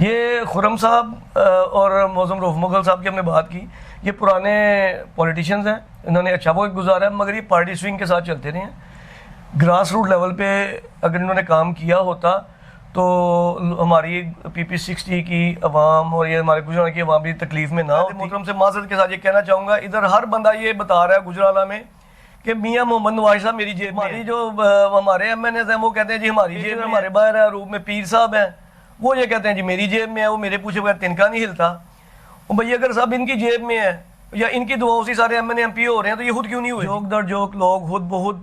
یہ خرم صاحب اور معظم رؤف مغل صاحب کی ہم نے بات کی، یہ پرانے پولیٹیشینز ہیں، انہوں نے اچھا وقت گزارا ہے، مگر یہ پارٹی سوئنگ کے ساتھ چلتے رہے ہیں۔ گراس روٹ لیول پہ اگر انہوں نے کام کیا ہوتا تو ہماری PP60 کی عوام اور یہ ہمارے گجرانوالہ کی عوام بھی تکلیف میں نہ ہوتی۔ محترم سے معذرت کے ساتھ یہ کہنا چاہوں گا، ادھر ہر بندہ یہ بتا رہا ہے گجرانوالہ میں کہ میاں محمد نواز صاحب میری جیب میں، ہماری جو ہمارے MNAs ہیں وہ کہتے ہیں جی ہماری جیب میں، ہمارے باہر ہے، روپ میں پیر صاحب ہیں وہ یہ کہتے ہیں جی میری جیب میں ہے، وہ میرے پوچھے بغیر تنکا نہیں ہلتا۔ بھئی اگر سب ان کی جیب میں ہے یا ان کی دعاؤں سے سارے MNA MP ہو رہے ہیں تو یہ خود کیوں نہیں ہوئے؟ جوک در جوک لوگ خود بخود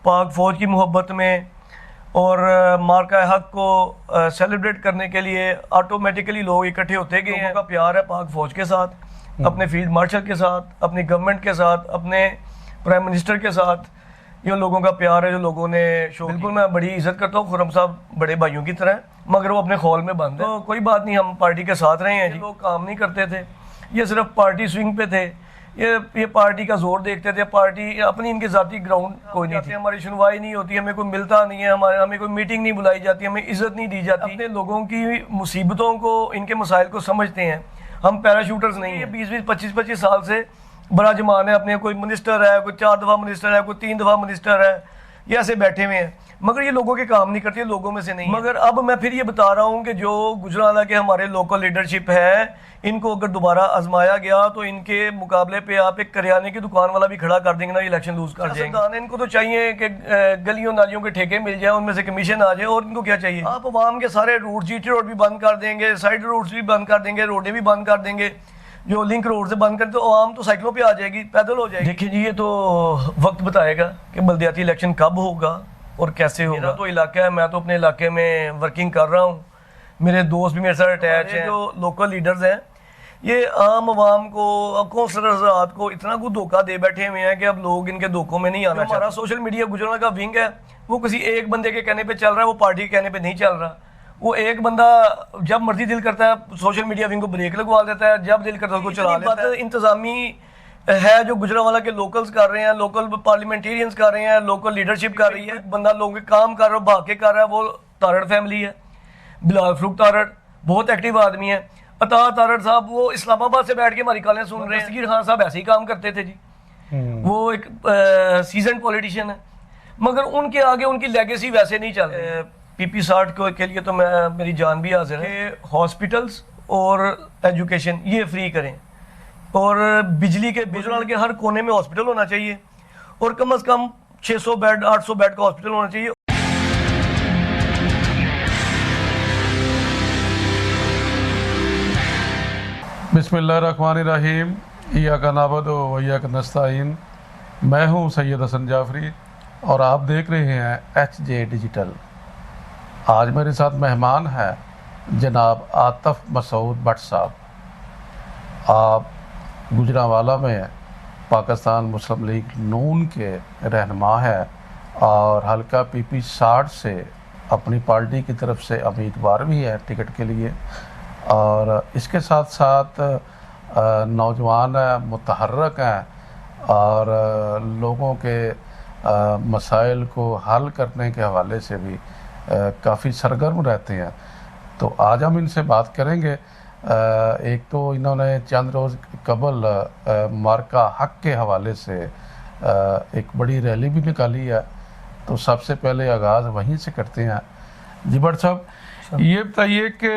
پاک فوج کی محبت میں اور مارکہ حق کو سیلیبریٹ کرنے کے لیے آٹومیٹکلی لوگ اکٹھے ہوتے گئے ہیں۔ لوگوں کا پیار ہے پاک فوج کے ساتھ، اپنے فیلڈ مارشل کے ساتھ، اپنی گورنمنٹ کے ساتھ، اپنے پرائم منسٹر کے ساتھ، یہ لوگوں کا پیار ہے جو لوگوں نے شو۔ بالکل میں بڑی عزت کرتا ہوں، خرم صاحب بڑے بھائیوں کی طرح ہیں مگر وہ اپنے خول میں بند ہیں، تو کوئی بات نہیں، ہم پارٹی کے ساتھ رہے ہیں جی۔ لوگ کام نہیں کرتے تھے، یہ صرف پارٹی سوئنگ پہ تھے، یہ پارٹی کا زور دیکھتے تھے، پارٹی اپنی ان کے ذاتی گراؤنڈ کوئی نہیں تھی۔ ہماری سنوائی نہیں ہوتی، ہمیں کوئی ملتا نہیں ہے، ہمیں کوئی میٹنگ نہیں بلائی جاتی، ہمیں عزت نہیں دی جاتی۔ اپنے لوگوں کی مصیبتوں کو، ان کے مسائل کو سمجھتے ہیں، ہم پیراشوٹرز نہیں ہیں۔ 20 25 سال سے بڑا جمان ہے، اپنے کوئی منسٹر ہے، کوئی 4 دفعہ منسٹر ہے، کوئی 3 دفعہ منسٹر ہے، یہ ایسے بیٹھے ہوئے ہیں مگر یہ لوگوں کے کام نہیں کرتے، لوگوں میں سے نہیں۔ مگر اب میں پھر یہ بتا رہا ہوں کہ جو گجرانوالہ کے ہمارے لوکل لیڈرشپ ہے، ان کو اگر دوبارہ آزمایا گیا تو ان کے مقابلے پہ آپ ایک کریانے کی دکان والا بھی کھڑا کر دیں گے نا، یہ الیکشن لوز کر جائیں گے۔ ان کو تو چاہیے کہ گلیوں نالیوں کے ٹھیکے مل جائیں، ان میں سے کمیشن آ جائے، اور ان کو کیا چاہیے؟ آپ عوام کے سارے روڈ، GT روڈ بھی بند کر دیں گے، سائڈ روڈز بھی بند کر دیں گے، روڈیں بھی بند کر دیں گے، جو لنک روڈ سے بند کر تو عوام تو سائیکلوں پہ آ جائے گی، پیدل ہو جائے گی۔ دیکھیں جی، یہ تو وقت بتائے گا کہ بلدیاتی الیکشن کب ہوگا اور کیسے ہوگا۔ میرا تو علاقہ ہے، میں تو اپنے علاقے میں ورکنگ کر رہا ہوں، میرے دوست بھی میرے ساتھ اٹیچ ہیں۔ جو لوکل لیڈرز ہیں یہ عام عوام کو، کونسلر حضرات کو اتنا کو دھوکہ دے بیٹھے ہوئے ہیں کہ اب لوگ ان کے دھوکوں میں نہیں آنا چاہتے۔ ہمارا سوشل میڈیا گجرانوالہ کا ونگ ہے، وہ کسی ایک بندے کے کہنے پہ چل رہا ہے، وہ پارٹی کے کہنے پہ نہیں چل رہا۔ وہ ایک بندہ جب مرضی دل کرتا ہے سوشل میڈیا ونگ کو بریک لگوا دیتا ہے، جب دل کرتا ہے اس کو چلا لیتا ہے۔ انتظامی ہے جو گجرانوالہ کے لوکلز کر رہے ہیں، لوکل پارلیمنٹیرینز کر رہے ہیں، لوکل لیڈرشپ کر رہی ہے، بندہ لوگوں کے کام کر رہا ہے، بھاگ کے کر رہا ہے، وہ تارڑ فیملی ہے۔ بلال فروخ تارڑ بہت ایکٹیو آدمی ہے، عطا تارڑ صاحب وہ اسلام آباد سے بیٹھ کے ہماری کالیں سن رہے ہیں۔ دستگیر خان صاحب ایسے ہی کام کرتے تھے جی، وہ ایک سیزنڈ پولیٹیشین ہے مگر ان کے آگے ان کی لیگیسی ویسے نہیں چل رہی۔ PP60 کے لیے تو میری جان بھی حاضر ہے کہ ہاسپٹلز اور ایجوکیشن یہ فری کریں، اور بجلی کے گجرانوالہ کے ہر کونے میں ہاسپٹل ہونا چاہیے، اور کم از کم 600 بیڈ 800 بیڈ کا ہاسپٹل ہونا چاہیے۔ بسم اللہ الرحمن الرحیم، ایاک نعبد و ایاک نستعین۔ میں ہوں سید حسن جعفری اور آپ دیکھ رہے ہیں HJ ڈیجیٹل۔ آج میرے ساتھ مہمان ہیں جناب عاطف مسعود بٹ صاحب۔ آپ گجرانوالہ میں پاکستان مسلم لیگ نون کے رہنما ہیں اور حلقہ PP60 سے اپنی پارٹی کی طرف سے امیدوار بھی ہے ٹکٹ کے لیے، اور اس کے ساتھ ساتھ نوجوان ہیں، متحرک ہیں اور لوگوں کے مسائل کو حل کرنے کے حوالے سے بھی کافی سرگرم رہتے ہیں۔ تو آج ہم ان سے بات کریں گے۔ ایک تو انہوں نے چند روز قبل مارکہ حق کے حوالے سے ایک بڑی ریلی بھی نکالی ہے، تو سب سے پہلے آغاز وہیں سے کرتے ہیں۔ جی بٹ صاحب، یہ بتائیے کہ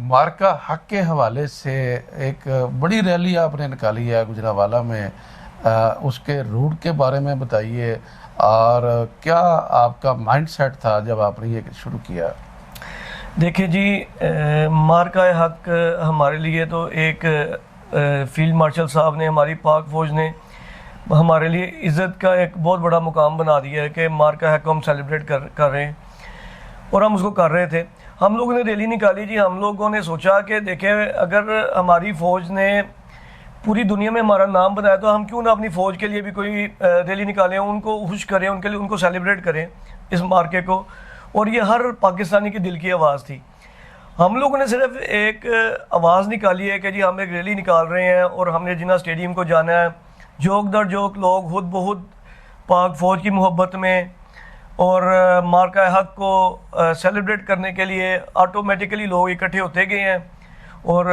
مارکہ حق کے حوالے سے ایک بڑی ریلی آپ نے نکالی ہے گجرانوالہ میں، اس کے روٹ کے بارے میں بتائیے، اور کیا آپ کا مائنڈ سیٹ تھا جب آپ نے یہ شروع کیا؟ دیکھیں جی، مارکہ حق ہمارے لیے تو ایک فیلڈ مارشل صاحب نے، ہماری پاک فوج نے ہمارے لیے عزت کا ایک بہت بڑا مقام بنا دیا ہے کہ مارکہ حق کو ہم سیلیبریٹ کر رہے ہیں، اور ہم اس کو کر رہے تھے۔ ہم لوگوں نے ریلی نکالی جی، ہم لوگوں نے سوچا کہ دیکھیں اگر ہماری فوج نے پوری دنیا میں ہمارا نام بنایا تو ہم کیوں نہ اپنی فوج کے لیے بھی کوئی ریلی نکالیں، ان کو خوش کریں، ان کے لیے ان کو سیلیبریٹ کریں اس مارکے کو، اور یہ ہر پاکستانی کی دل کی آواز تھی۔ ہم لوگوں نے صرف ایک آواز نکالی ہے کہ جی ہم ایک ریلی نکال رہے ہیں اور ہم نے جناح اسٹیڈیم کو جانا ہے۔ جوک در جوک لوگ خود بخود پاک فوج کی محبت میں اور مارکہ حق کو سیلیبریٹ کرنے کے لیے آٹومیٹیکلی لوگ اکٹھے ہوتے گئے ہیں. اور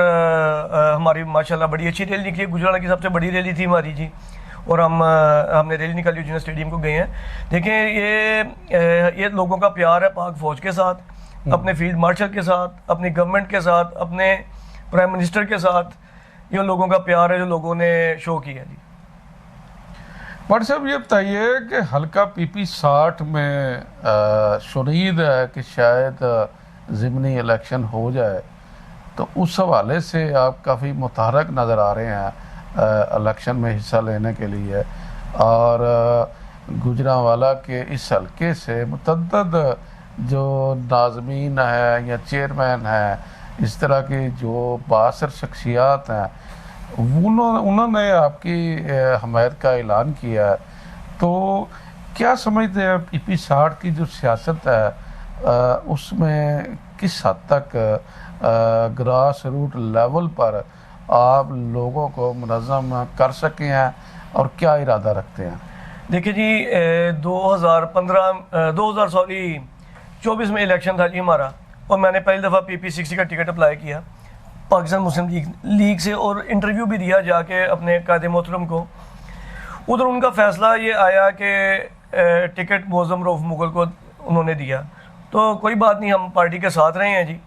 ہماری ماشاءاللہ بڑی اچھی ریلی نکلی. گجرانوالا کی سب سے بڑی ریلی تھی ہماری جی. اور ہم نے ریلی نکالی جنہیں اسٹیڈیم کو گئے ہیں. دیکھیں یہ لوگوں کا پیار ہے پاک فوج کے ساتھ, اپنے فیلڈ مارشل کے ساتھ, اپنی گورنمنٹ کے ساتھ, اپنے پرائم منسٹر کے ساتھ. یہ لوگوں کا پیار ہے جو لوگوں نے شو کیا جی. بٹ صاحب یہ بتائیے کہ حلقہ PP 60 میں شنید ہے کہ شاید ضمنی الیکشن ہو جائے, تو اس حوالے سے آپ کافی متحرک نظر آ رہے ہیں الیکشن میں حصہ لینے کے لیے, اور گجرانوالا کے اس حلقے سے متعدد جو ناظمین ہیں یا چیئرمین ہیں, اس طرح کی جو بااثر شخصیات ہیں, انہوں نے آپ کی حمایت کا اعلان کیا ہے. تو کیا سمجھتے ہیں PP 60 کی جو سیاست ہے اس میں کس حد تک گراس روٹ لیول پر آپ لوگوں کو منظم کر سکے ہیں اور کیا ارادہ رکھتے ہیں؟ دیکھیں جی 2024 میں الیکشن تھا جی ہمارا, اور میں نے پہلی دفعہ PP 60 کا ٹکٹ اپلائی کیا پاکستان مسلم لیگ سے, اور انٹرویو بھی دیا جا کے اپنے قائد محترم کو. ادھر ان کا فیصلہ یہ آیا کہ ٹکٹ معظم رؤف مغل کو انہوں نے دیا. تو کوئی بات نہیں, ہم پارٹی کے ساتھ رہے ہیں جی.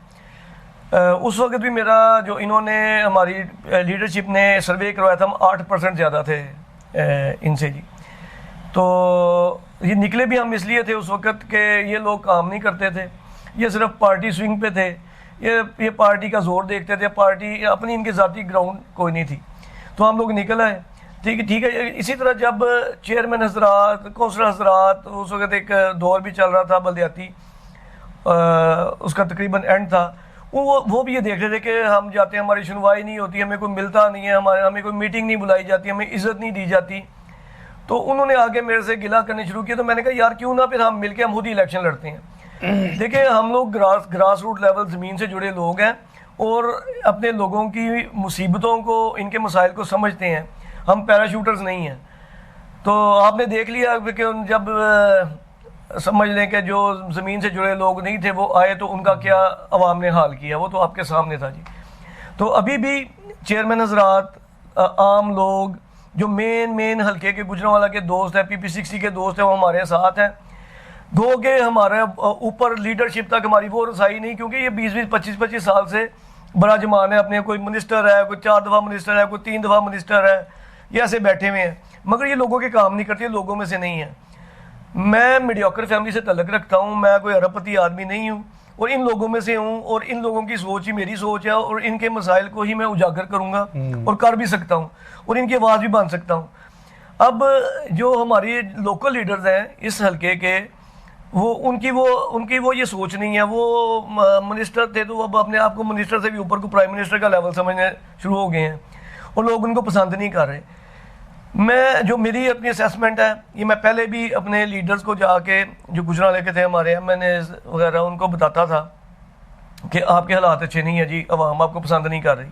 اس وقت بھی میرا جو انہوں نے ہماری لیڈرشپ نے سروے کروایا تھا, ہم 8% زیادہ تھے ان سے جی. تو یہ نکلے بھی ہم اس لیے تھے اس وقت کہ یہ لوگ کام نہیں کرتے تھے, یہ صرف پارٹی سوئنگ پہ تھے, یہ پارٹی کا زور دیکھتے تھے, پارٹی اپنی ان کے ذاتی گراؤنڈ کوئی نہیں تھی. تو ہم لوگ نکل آئے, ٹھیک ہے. اسی طرح جب چیئرمین حضرات, کونسلر حضرات, اس وقت ایک دور بھی چل رہا تھا بلدیاتی, اس کا تقریباً اینڈ تھا, وہ بھی یہ دیکھ رہے تھے کہ ہم جاتے ہیں ہماری سنوائی نہیں ہوتی, ہمیں کوئی ملتا نہیں ہے, ہمیں کوئی میٹنگ نہیں بلائی جاتی, ہمیں عزت نہیں دی جاتی. تو انہوں نے آگے میرے سے گلہ کرنے شروع کیا. تو میں نے کہا یار کیوں نہ پھر ہم مل کے ہم خود ہی الیکشن لڑتے ہیں. دیکھیں ہم لوگ گراس روٹ لیول زمین سے جڑے لوگ ہیں, اور اپنے لوگوں کی مصیبتوں کو, ان کے مسائل کو سمجھتے ہیں. ہم پیراشوٹرز نہیں ہیں. تو آپ نے دیکھ لیا کہ جب سمجھ لیں کہ جو زمین سے جڑے لوگ نہیں تھے وہ آئے تو ان کا کیا عوام نے حال کیا, وہ تو آپ کے سامنے تھا جی. تو ابھی بھی چیئرمین حضرات, عام لوگ جو مین حلقے کے گجرانوالا کے دوست ہیں, PP 60 کے دوست ہیں, وہ ہمارے ساتھ ہیں. گو کہ ہمارے اوپر لیڈرشپ تک ہماری وہ رسائی نہیں, کیونکہ یہ 20-25 سال سے بڑا جمان ہے. اپنے کوئی منسٹر ہے, کوئی 4 دفعہ منسٹر ہے, کوئی 3 دفعہ منسٹر ہے, یہ ایسے بیٹھے ہوئے ہیں, مگر یہ لوگوں کے کام نہیں کرتے, لوگوں میں سے نہیں ہیں. میں میڈیوکر فیملی سے تعلق رکھتا ہوں, میں کوئی ارب پتی آدمی نہیں ہوں, اور ان لوگوں میں سے ہوں, اور ان لوگوں کی سوچ ہی میری سوچ ہے, اور ان کے مسائل کو ہی میں اجاگر کروں گا, اور کر بھی سکتا ہوں, اور ان کی آواز بھی بن سکتا ہوں. اب جو ہماری لوکل لیڈرز ہیں اس حلقے کے, ان کی وہ یہ سوچ نہیں ہے. وہ منسٹر تھے تو اب اپنے آپ کو منسٹر سے بھی اوپر کو پرائم منسٹر کا لیول سمجھنے شروع ہو گئے ہیں, اور لوگ ان کو پسند نہیں کر رہے. جو میری اپنی اسیسمنٹ ہے, یہ میں پہلے بھی اپنے لیڈرز کو جا کے, جو گجرانوالے کے تھے ہمارے MNAs وغیرہ, ان کو بتاتا تھا کہ آپ کے حالات اچھے نہیں ہیں جی, عوام آپ کو پسند نہیں کر رہی.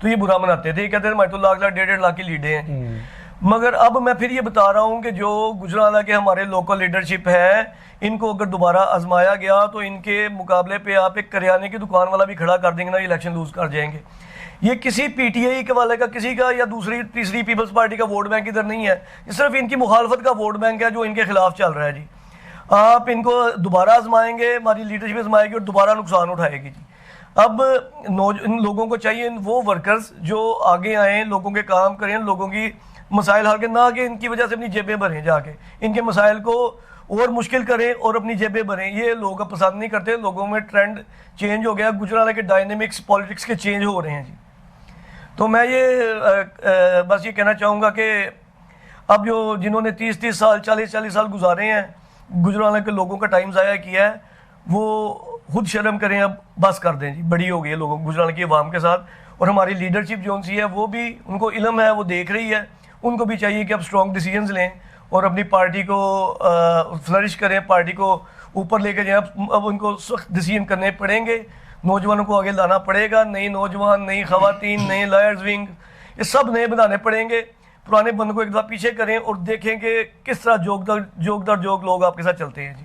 تو یہ برا مناتے تھے, یہ کہتے ہیں ہمارے تو لاکھ 1.5 کی لیڈیں ہیں. مگر اب میں پھر یہ بتا رہا ہوں کہ جو گجرانوالا کے ہمارے لوکل لیڈرشپ ہے, ان کو اگر دوبارہ آزمایا گیا تو ان کے مقابلے پہ آپ ایک کریانے کی دکان والا بھی کھڑا کر دیں گے نا, یہ الیکشن لوز کر جائیں گے. یہ کسی PTI کے والے کا, کسی کا, یا دوسری تیسری پیپلز پارٹی کا ووٹ بینک ادھر نہیں ہے, یہ صرف ان کی مخالفت کا ووٹ بینک ہے جو ان کے خلاف چل رہا ہے جی. آپ ان کو دوبارہ آزمائیں گے, ہماری لیڈرشپ آزمائے گی اور دوبارہ نقصان اٹھائے گی جی. اب ان لوگوں کو چاہیے, وہ ورکرز جو آگے آئیں, لوگوں کے کام کریں, لوگوں کی مسائل حل کریں, نہ کہ ان کی وجہ سے اپنی جیبیں بھریں, جا کے ان کے مسائل کو اور مشکل کریں اور اپنی جیبیں بھریں. یہ لوگ پسند نہیں کرتے. لوگوں میں ٹرینڈ چینج ہو گیا, گجرانوالا کے ڈائنامکس پالیٹکس کے چینج ہو رہے ہیں جی. تو میں یہ بس یہ کہنا چاہوں گا کہ اب جنہوں نے 30 سال 40 سال گزارے ہیں, گجرانوالا کے لوگوں کا ٹائم ضائع کیا ہے, وہ خود شرم کریں, اب بس کر دیں جی. بڑی ہو گئی ہے لوگوں گجرانوالا کی عوام کے ساتھ, اور ہماری لیڈرشپ جو سی ہے وہ بھی, ان کو علم ہے, وہ دیکھ رہی ہے. ان کو بھی چاہیے کہ اب اسٹرانگ ڈیسیجنز لیں اور اپنی پارٹی کو فلرش کریں, پارٹی کو اوپر لے کے جائیں. اب ان کو سخت ڈیسیجن کرنے پڑیں گے, نوجوانوں کو آگے لانا پڑے گا, نئی نوجوان, نئی خواتین, نئے لائرز ونگ, یہ سب نئے بنانے پڑیں گے. پرانے بندوں کو ایک دفعہ پیچھے کریں اور دیکھیں کہ کس طرح جوک در جوک لوگ آپ کے ساتھ چلتے ہیں جی.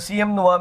CM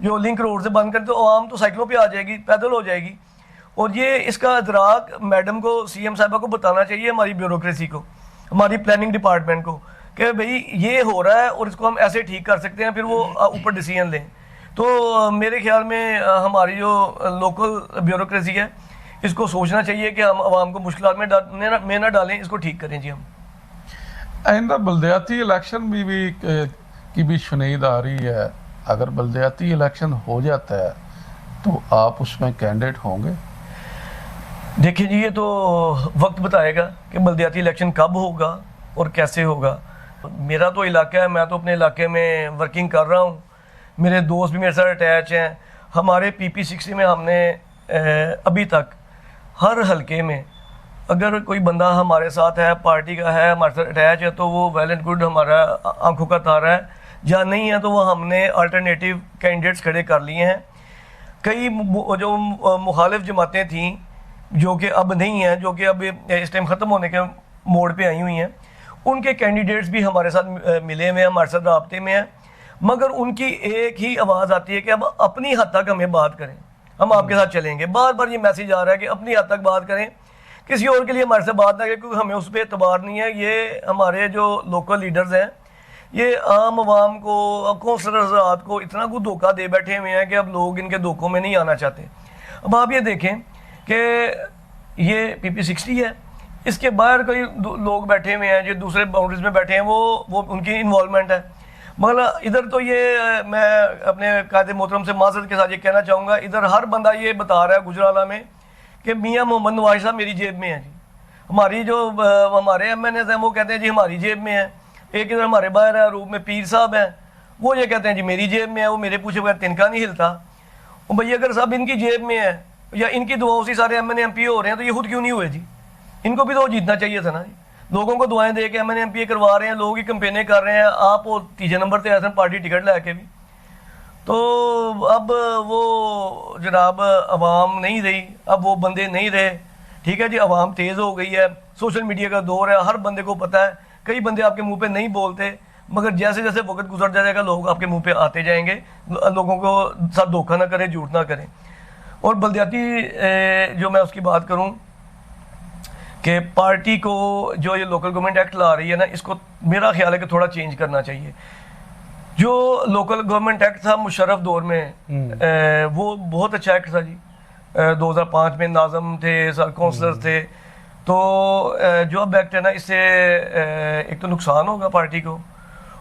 جو لنک روڈ سے بند کر دیں تو عوام تو سائیکلوں پہ آ جائے گی, پیدل ہو جائے گی. اور یہ اس کا ادراک میڈم کو, سی ایم صاحبہ کو بتانا چاہیے, ہماری بیوروکریسی کو, ہماری پلاننگ ڈپارٹمنٹ کو, کہ بھئی یہ ہو رہا ہے اور اس کو ہم ایسے ٹھیک کر سکتے ہیں, پھر وہ اوپر ڈیسیژن لیں. تو میرے خیال میں ہماری جو لوکل بیوروکریسی ہے اس کو سوچنا چاہیے کہ ہم عوام کو مشکلات میں نہ ڈالیں, اس کو ٹھیک کریں جی. ہم آئندہ بلدیاتی الیکشن کی بھی شنید آ رہی ہے. اگر بلدیاتی الیکشن ہو جاتا ہے تو آپ اس میں کینڈیڈیٹ ہوں گے؟ دیکھیں جی, یہ تو وقت بتائے گا کہ بلدیاتی الیکشن کب ہوگا اور کیسے ہوگا. میرا تو علاقہ ہے, میں تو اپنے علاقے میں ورکنگ کر رہا ہوں, میرے دوست بھی میرے ساتھ اٹیچ ہیں. ہمارے PP60 میں ہم نے ابھی تک ہر حلقے میں اگر کوئی بندہ ہمارے ساتھ ہے, پارٹی کا ہے, ہمارے ساتھ اٹیچ ہے, تو وہ ویل اینڈ گڈ, ہمارا آنکھوں کا تارا ہے. جہاں نہیں ہے تو وہ ہم نے الٹرنیٹیو کینڈیڈیٹس کھڑے کر لیے ہیں. کئی جو مخالف جماعتیں تھیں جو کہ اب نہیں ہیں, جو کہ اب اس ٹائم ختم ہونے کے موڑ پہ آئی ہوئی ہیں, ان کے کینڈیڈیٹس بھی ہمارے ساتھ ملے ہوئے ہیں, ہمارے ساتھ رابطے میں ہیں. مگر ان کی ایک ہی آواز آتی ہے کہ اب اپنی حد تک ہمیں بات کریں, ہم آپ کے ساتھ چلیں گے. بار بار یہ میسیج آ رہا ہے کہ اپنی حد تک بات کریں, کسی اور کے لیے ہمارے سے بات نہ کریں, کیونکہ ہمیں اس پہ اعتبار نہیں ہے. یہ ہمارے جو لوکل لیڈرز ہیں یہ عام عوام کو, کونسلر حضرات کو اتنا کو دھوکہ دے بیٹھے ہوئے ہیں کہ اب لوگ ان کے دھوکوں میں نہیں آنا چاہتے. اب آپ یہ دیکھیں کہ یہ PP60 ہے, اس کے باہر کئی لوگ بیٹھے ہوئے ہیں جو دوسرے باؤنڈریز میں بیٹھے ہیں, وہ ان کی انوالومنٹ ہے. مگر ادھر تو یہ میں اپنے قائد محترم سے معذرت کے ساتھ یہ کہنا چاہوں گا, ادھر ہر بندہ یہ بتا رہا ہے گجرالہ میں کہ میاں محمد نواز صاحب میری جیب میں ہے جی. ہماری جو ہمارے MNAs ہیں وہ کہتے ہیں جی ہماری جیب میں ہے. ایک ادھر ہمارے باہر ہے روپ میں پیر صاحب ہیں, وہ یہ کہتے ہیں جی میری جیب میں ہے, وہ میرے پوچھے بغیر تنکا نہیں ہلتا. بھئی اگر صاحب ان کی جیب میں ہے یا ان کی دعاؤں سے سارے MNA MP ہو رہے ہیں تو یہ خود کیوں نہیں ہوئے جی؟ ان کو بھی تو جیتنا چاہیے تھا نا جی. لوگوں کو دعائیں دے کے MNA MP کروا رہے ہیں, لوگوں کی کمپینیں کر رہے ہیں, آپ وہ تیسرے نمبر پہ ایسے پارٹی ٹکٹ لے کے بھی. تو اب وہ جناب عوام نہیں رہی, اب وہ بندے نہیں رہے. ٹھیک ہے جی, عوام تیز ہو گئی ہے, سوشل میڈیا کا دور ہے, ہر بندے کو پتہ ہے. کئی بندے آپ کے منہ پہ نہیں بولتے, مگر جیسے جیسے وقت گزر جائے گا لوگ آپ کے منہ پہ آتے جائیں گے. لوگوں کو ساتھ دھوکہ نہ کریں, جھوٹ نہ کریں. اور بلدیاتی جو میں اس کی بات کروں کہ پارٹی کو جو یہ لوکل گورنمنٹ ایکٹ لا رہی ہے نا, اس کو میرا خیال ہے کہ تھوڑا چینج کرنا چاہیے. جو لوکل گورنمنٹ ایکٹ تھا مشرف دور میں, وہ بہت اچھا ایکٹ تھا جی. 2005 میں ناظم تھے, کونسلر تھے. تو جو اب ایکٹ ہے نا, اس سے ایک تو نقصان ہوگا پارٹی کو,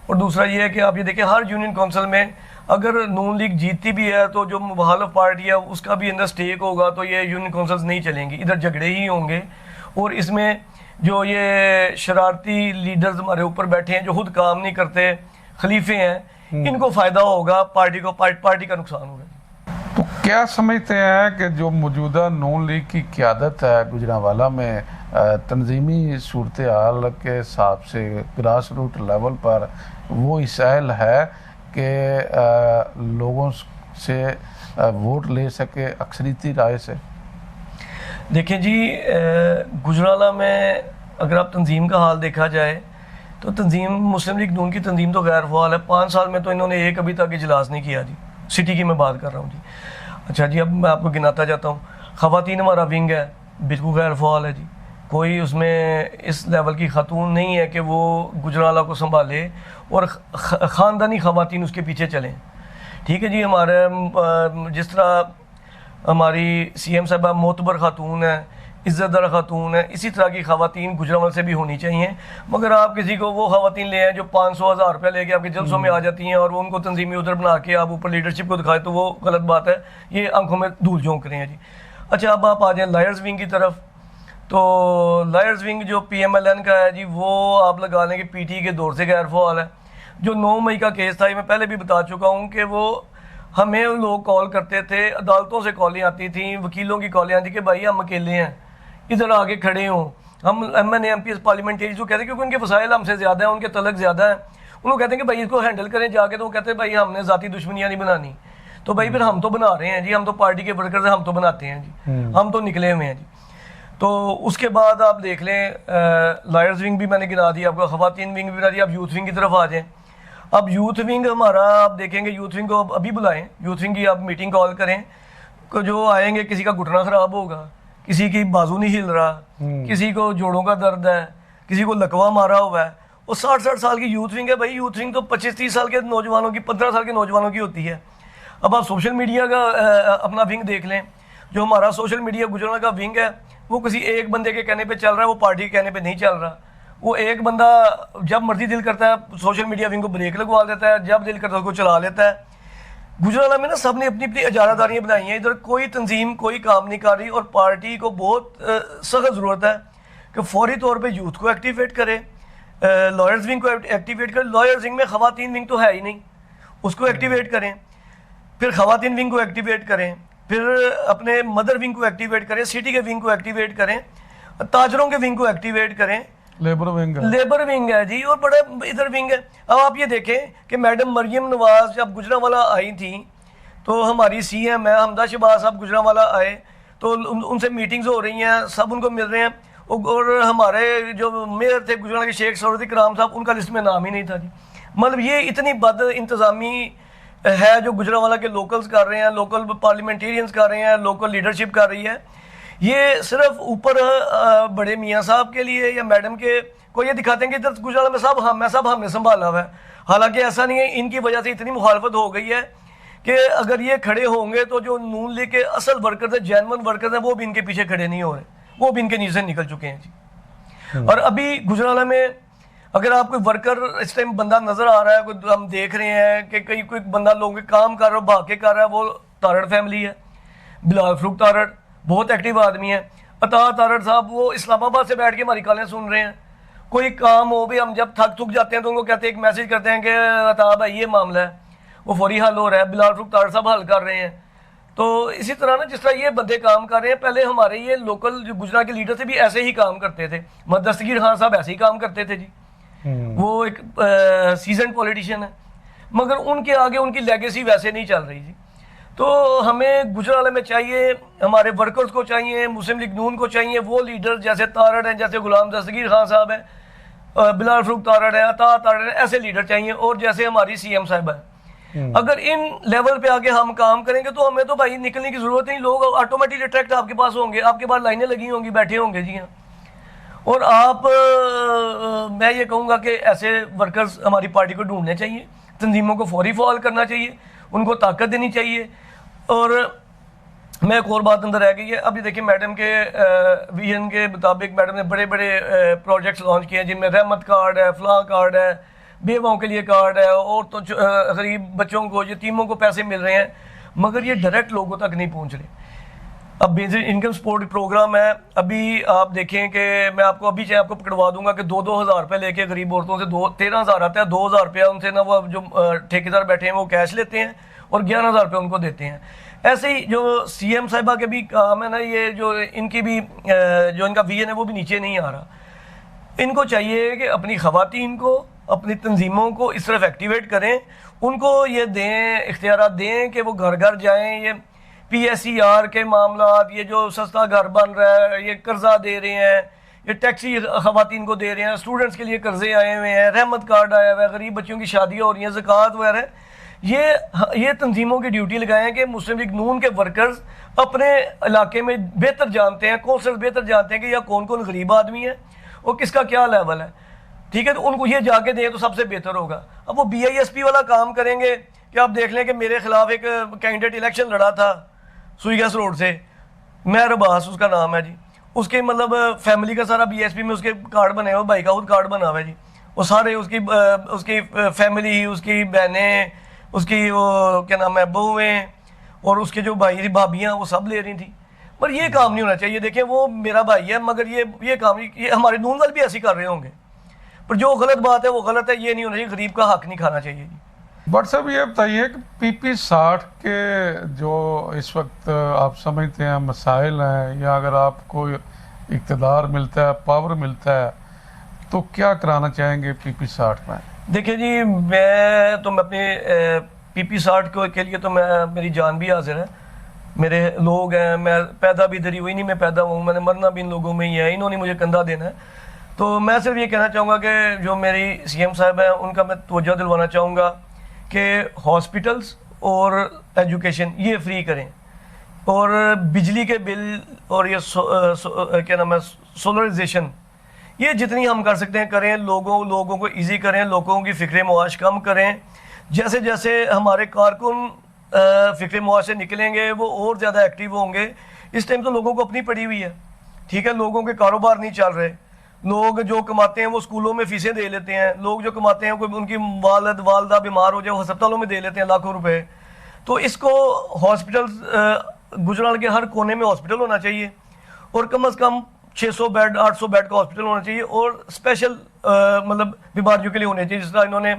اور دوسرا یہ ہے کہ آپ یہ دیکھیں ہر یونین کونسل میں اگر نون لیگ جیتتی بھی ہے تو جو مخالف پارٹی ہے اس کا بھی اندر سٹیک ہوگا, تو یہ یونین کونسلز نہیں چلیں گی, ادھر جھگڑے ہی ہوں گے. اور اس میں جو یہ شرارتی لیڈرز ہمارے اوپر بیٹھے ہیں جو خود کام نہیں کرتے, خلیفے ہیں, ان کو فائدہ ہوگا, پارٹی کا نقصان ہوگا. تو کیا سمجھتے ہیں کہ جو موجودہ نون لیگ کی قیادت ہے گوجرانوالہ میں, تنظیمی صورتحال کے حساب سے گراس روٹ لیول پر وہ اس اہل ہے کہ لوگوں سے ووٹ لے سکے اکثریتی رائے سے؟ دیکھیں جی, گجرالہ میں اگر آپ تنظیم کا حال دیکھا جائے تو تنظیم مسلم لیگ نون کی تنظیم تو غیر فعال ہے. 5 سال میں تو انہوں نے ایک ابھی تک اجلاس نہیں کیا جی. سٹی کی میں بات کر رہا ہوں جی. اچھا جی, اب میں آپ کو گناتا جاتا ہوں. خواتین ہمارا ونگ ہے, بالکل غیر فعال ہے جی. کوئی اس میں اس لیول کی خاتون نہیں ہے کہ وہ گجرالہ کو سنبھالے اور خاندانی خواتین اس کے پیچھے چلیں. ٹھیک ہے جی, ہمارے جس طرح ہماری CM صاحبہ معتبر خاتون ہے, عزت دار خاتون ہے, اسی طرح کی خواتین گجرانوالہ سے بھی ہونی چاہیے. مگر آپ کسی کو وہ خواتین لے ہیں جو 500,000 روپیہ لے کے آپ کے جلسوں میں آ جاتی ہیں اور وہ ان کو تنظیمی ادھر بنا کے آپ اوپر لیڈرشپ کو دکھائے, تو وہ غلط بات ہے. یہ آنکھوں میں دھول جھونک رہے ہیں جی. اچھا, اب آپ آ جائیں لائرز ونگ کی طرف. تو لائرز ونگ جو PMLN کا ہے جی, وہ آپ لگا لیں کہ PT کے دور سے غیر فعال ہے. جو 9 مئی کا کیس تھا, یہ میں پہلے بھی بتا چکا ہوں کہ وہ ہمیں لوگ کال کرتے تھے, عدالتوں سے کالیں آتی تھیں, وکیلوں کی کالیں آتی کہ بھائی ہم اکیلے ہیں, ادھر آگے کھڑے ہوں. ہم MNA MPs پارلیمنٹریز کو کہتے ہیں کیونکہ ان کے وسائل ہم سے زیادہ ہیں, ان کے تعلق زیادہ ہیں. ان کو کہتے ہیں کہ بھائی اس کو ہینڈل کریں جا کے, تو وہ کہتے ہیں بھائی ہم نے ذاتی دشمنیاں نہیں بنانی. تو بھائی پھر ہم تو بنا رہے ہیں جی, ہم تو پارٹی کے ورکرز ہیں, ہم تو بناتے ہیں جی, ہم تو نکلے ہوئے ہیں جی. تو اس کے بعد آپ دیکھ لیں لائرز ونگ بھی میں نے گنا دیا آپ کو, خواتین ونگ بھی بنا دیا. آپ یوتھ ونگ کی طرف آ جائیں. اب یوتھ ونگ ہمارا آپ دیکھیں گے، یوتھ ونگ کو ابھی بلائیں، یوتھ ونگ کی آپ میٹنگ کال کریں، کو جو آئیں گے کسی کا گھٹنا خراب ہوگا، کسی کی بازو نہیں ہل رہا، کسی کو جوڑوں کا درد ہے، کسی کو لکوا مارا ہوا ہے، وہ 60 سال کی یوتھ ونگ ہے بھائی. یوتھ ونگ تو 25-30 سال کے نوجوانوں کی، 15 سال کے نوجوانوں کی ہوتی ہے. اب آپ سوشل میڈیا کا اپنا ونگ دیکھ لیں، جو ہمارا سوشل میڈیا گجرانوالا کا ونگ ہے وہ کسی ایک بندے کے کہنے پہ چل رہا ہے، وہ پارٹی کے کہنے پہ نہیں چل رہا. وہ ایک بندہ جب مرضی دل کرتا ہے سوشل میڈیا ونگ کو بریک لگوا دیتا ہے، جب دل کرتا ہے اس کو چلا لیتا ہے. گجرانوالا میں نا سب نے اپنی اپنی اجارہ داریاں بنائی ہیں، ادھر کوئی تنظیم کوئی کام نہیں کر رہی، اور پارٹی کو بہت سخت ضرورت ہے کہ فوری طور پہ یوتھ کو ایکٹیویٹ کرے، لائرز ونگ کو ایکٹیویٹ کرے. لائرز ونگ میں خواتین ونگ تو ہے ہی نہیں، اس کو ایکٹیویٹ کریں، پھر خواتین ونگ کو ایکٹیویٹ کریں، پھر اپنے مدر ونگ کو ایکٹیویٹ کریں، سٹی کے ونگ کو ایکٹیویٹ کریں، تاجروں کے ونگ کو ایکٹیویٹ کریں. لیبر ونگ ہے جی، اور بڑا ادھر ونگ ہے. اب آپ یہ دیکھیں کہ میڈم مریم نواز جب گجرانوالا آئی تھیں تو ہماری سی ایم ہے حمدہ شہباز صاحب گجرانوالا آئے تو ان سے میٹنگز ہو رہی ہیں، سب ان کو مل رہے ہیں، اور ہمارے جو میئر تھے گجرانوالا کے شیخ سعودی کرام صاحب، ان کا لسٹ میں نام ہی نہیں تھا جی. مطلب یہ اتنی بد انتظامی ہے جو گجرانوالا کے لوکلز کر رہے ہیں، لوکل پارلیمنٹیرینز کر رہے ہیں، لوکل لیڈرشپ کر رہی ہے. یہ صرف اوپر بڑے میاں صاحب کے لیے یا میڈم کے کو یہ دکھاتے ہیں کہ ادھر گجرانوالا میں سب ہم نے سنبھالا ہوا ہے. حالانکہ ایسا نہیں ہے، ان کی وجہ سے اتنی مخالفت ہو گئی ہے کہ اگر یہ کھڑے ہوں گے تو جو نون لیگ کے اصل ورکرز ہیں، جینون ورکرز ہیں، وہ بھی ان کے پیچھے کھڑے نہیں ہو رہے، وہ بھی ان کے نیچے سے نکل چکے ہیں جی. اور ابھی گجرانوالا میں اگر آپ کوئی ورکر اس ٹائم بندہ نظر آ رہا ہے، کوئی ہم دیکھ رہے ہیں کہ کوئی بندہ لوگوں کے کام کر رہا ہے، بھاگ کے کر رہا ہے، وہ تارڑ فیملی ہے. بلال فروخ تارڑ بہت ایکٹیو آدمی ہے. عطا تارڑ صاحب وہ اسلام آباد سے بیٹھ کے ہماری کالیں سن رہے ہیں. کوئی کام ہو بھی، ہم جب تھک جاتے ہیں تو ان کو کہتے ہیں، ایک میسج کرتے ہیں کہ عطا بھائی یہ معاملہ ہے، وہ فوری حل ہو رہا ہے، بلال فروخ تارڑ صاحب حل کر رہے ہیں. تو اسی طرح نا جس طرح یہ بندے کام کر رہے ہیں، پہلے ہمارے یہ لوکل جو گجرا کے لیڈر تھے بھی ایسے ہی کام کرتے تھے. دستگیر خان صاحب ایسے ہی کام کرتے تھے جی، وہ ایک سیزنڈ پولیٹیشین ہے، مگر ان کے آگے ان کی لیگیسی ویسے نہیں چل رہی جی. تو ہمیں گجرانوالا میں چاہیے، ہمارے ورکرز کو چاہیے، مسلم لیگ نون کو چاہیے، وہ لیڈر جیسے تارڑ ہیں، جیسے غلام دستگیر خان صاحب ہیں، بلال فروخ تارڑ ہیں، عطا تارڑ ہیں، ایسے لیڈر چاہیے، اور جیسے ہماری سی ایم صاحبہ ہیں. اگر ان لیول پہ آگے ہم کام کریں گے تو ہمیں تو بھائی نکلنے کی ضرورت نہیں، لوگ آٹومیٹک اٹریکٹ آپ کے پاس ہوں گے، آپ کے پاس لائنیں لگی ہوں گی، بیٹھے ہوں گے جی ہاں. اور آپ میں یہ کہوں گا کہ ایسے ورکرز ہماری پارٹی کو ڈھونڈنے چاہیے، تنظیموں کو فوری فعال کرنا چاہیے، ان کو طاقت دینی چاہیے. اور میں ایک اور بات اندر رہ گئی ہے، ابھی دیکھیں میڈم کے ویژن کے مطابق میڈم نے بڑے بڑے پروجیکٹس لانچ کیے ہیں، جن میں رحمت کارڈ ہے، فلاح کارڈ ہے، بیواؤں کے لیے کارڈ ہے، اور تو غریب بچوں کو، یتیموں کو پیسے مل رہے ہیں، مگر یہ ڈائریکٹ لوگوں تک نہیں پہنچ رہے. اب بیسک انکم سپورٹ پروگرام ہے، ابھی آپ دیکھیں کہ میں آپ کو ابھی چاہے آپ کو پکڑوا دوں گا کہ 2,000 روپے لے کے غریب عورتوں سے 13,000 آتا ہے، 2,000 روپیہ ان سے نا وہ جو ٹھیکیدار بیٹھے ہیں وہ کیش لیتے ہیں اور 11,000 روپے ان کو دیتے ہیں. ایسے ہی جو سی ایم صاحبہ کے بھی کام ہے نا، یہ جو ان کی بھی جو ان کا ویژن ہے وہ بھی نیچے نہیں آ رہا. ان کو چاہیے کہ اپنی خواتین کو، اپنی تنظیموں کو اس طرف ایکٹیویٹ کریں، ان کو یہ دیں، اختیارات دیں کہ وہ گھر گھر جائیں. یہ پی ایس سی آر کے معاملات، یہ جو سستا گھر بن رہا ہے، یہ قرضہ دے رہے ہیں، یہ ٹیکسی خواتین کو دے رہے ہیں، اسٹوڈنٹس کے لیے قرضے آئے ہوئے ہیں، رحمت کارڈ آیا ہوا ہے، غریب بچوں کی شادیاں ہو رہی ہیں، زکوٰۃ وغیرہ. یہ تنظیموں کی ڈیوٹی لگائیں کہ مسلم لیگ نون کے ورکرز اپنے علاقے میں بہتر جانتے ہیں، کونسلر بہتر جانتے ہیں کہ یا کون کون غریب آدمی ہے اور کس کا کیا لیول ہے، ٹھیک ہے، تو ان کو یہ جا کے دیں تو سب سے بہتر ہوگا. اب وہ بی آئی ایس پی والا کام کریں گے کہ آپ دیکھ لیں کہ میرے خلاف ایک کینڈیڈیٹ الیکشن لڑا تھا سوئی گیس روڈ سے، مہر عباس اس کا نام ہے جی، اس کے مطلب فیملی کا سارا بی ایس پی میں اس کے کارڈ بنے ہوئے، بھائی کا خود کارڈ بنا ہوا ہے جی، وہ سارے اس کی فیملی، اس کی بہنیں، اس کی وہ کیا نام ہے بہویں، اور اس کے جو بھائی تھی بھابیاں، وہ سب لے رہی تھیں. پر یہ کام نہیں ہونا چاہیے. دیکھیں وہ میرا بھائی ہے، مگر یہ کام یہ ہمارے نون والے بھی ایسے کر رہے ہوں گے، پر جو غلط بات ہے وہ غلط ہے، یہ نہیں ہونا چاہیے، غریب کا حق نہیں کھانا چاہیے جی. بٹ صاحب یہ بتائیے کہ پی پی 60 کے جو اس وقت آپ سمجھتے ہیں مسائل ہیں، یا اگر آپ کو اقتدار ملتا ہے، پاور ملتا ہے، تو کیا کرانا چاہیں گے پی پی 60 میں؟ دیکھیں جی، میں اپنے پی پی 60 کے لیے تو میری جان بھی حاضر ہے. میرے لوگ ہیں، میں پیدا بھی ادھر ہی ہوئی نہیں، میں پیدا ہوں، میں نے مرنا بھی ان لوگوں میں ہی ہے، انہوں نے مجھے کندھا دینا ہے. تو میں صرف یہ کہنا چاہوں گا کہ جو میری سی ایم صاحب ہیں ان کا میں توجہ دلوانا چاہوں گا کہ ہاسپٹلس اور ایجوکیشن یہ فری کریں، اور بجلی کے بل اور یہ کیا نام ہے سولرائزیشن، یہ جتنی ہم کر سکتے ہیں کریں، لوگوں کو ایزی کریں، لوگوں کی فکر معاش کم کریں. جیسے جیسے ہمارے کارکن فکر معاش سے نکلیں گے وہ اور زیادہ ایکٹیو ہوں گے. اس ٹائم تو لوگوں کو اپنی پڑی ہوئی ہے، ٹھیک ہے، لوگوں کے کاروبار نہیں چل رہے، لوگ جو کماتے ہیں وہ اسکولوں میں فیسیں دے لیتے ہیں، لوگ جو کماتے ہیں کوئی ان کی والدہ بیمار ہو جائے وہ ہسپتالوں میں دے لیتے ہیں لاکھوں روپے. تو اس کو ہاسپٹل گجرال کے ہر کونے میں ہاسپٹل ہونا چاہیے، اور کم از کم 600 بیڈ 800 بیڈ کا ہاسپٹل ہونا چاہیے، اور اسپیشل مطلب بیماریوں کے لیے ہونے چاہیے. جس طرح انہوں نے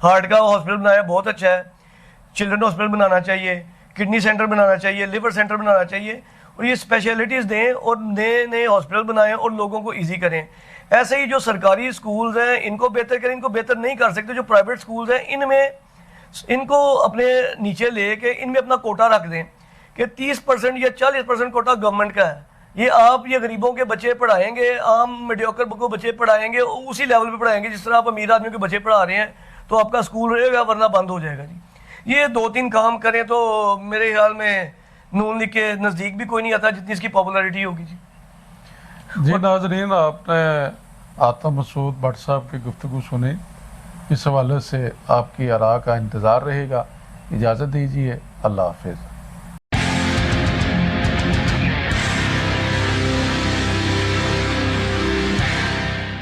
ہارٹ کا ہاسپٹل بنایا بہت اچھا ہے، چلڈرن ہاسپٹل بنانا چاہیے، کڈنی سینٹر بنانا چاہیے، لیور سینٹر بنانا چاہیے، اور یہ اسپیشلٹیز دیں اور نئے ہاسپٹل بنائیں اور لوگوں کو ایزی کریں. ایسے ہی جو سرکاری سکولز ہیں ان کو بہتر کریں، ان کو بہتر نہیں کر سکتے. جو پرائیویٹ سکولز ہیں ان کو اپنے نیچے لے کے ان میں اپنا کوٹا رکھ دیں کہ 30% یا 40% کوٹا گورنمنٹ کا ہے. یہ آپ یہ غریبوں کے بچے پڑھائیں گے، عام میڈیوکر کو بچے پڑھائیں گے، اسی لیول پہ پڑھائیں گے جس طرح آپ امیر آدمی کے بچے پڑھا رہے ہیں، تو آپ کا اسکول رہے گا ورنہ بند ہو جائے گا. جی یہ 2-3 کام کریں تو میرے خیال میں نون لیگ کے نزدیک بھی کوئی نہیں آتا جتنی اس کی پاپولیرٹی ہوگی. جی ناظرین، آپ نے عاطف مسعود بٹ صاحب کی گفتگو سنی، اس حوالے سے آپ کی آراء کا انتظار رہے گا. اجازت دیجیے، اللہ حافظ.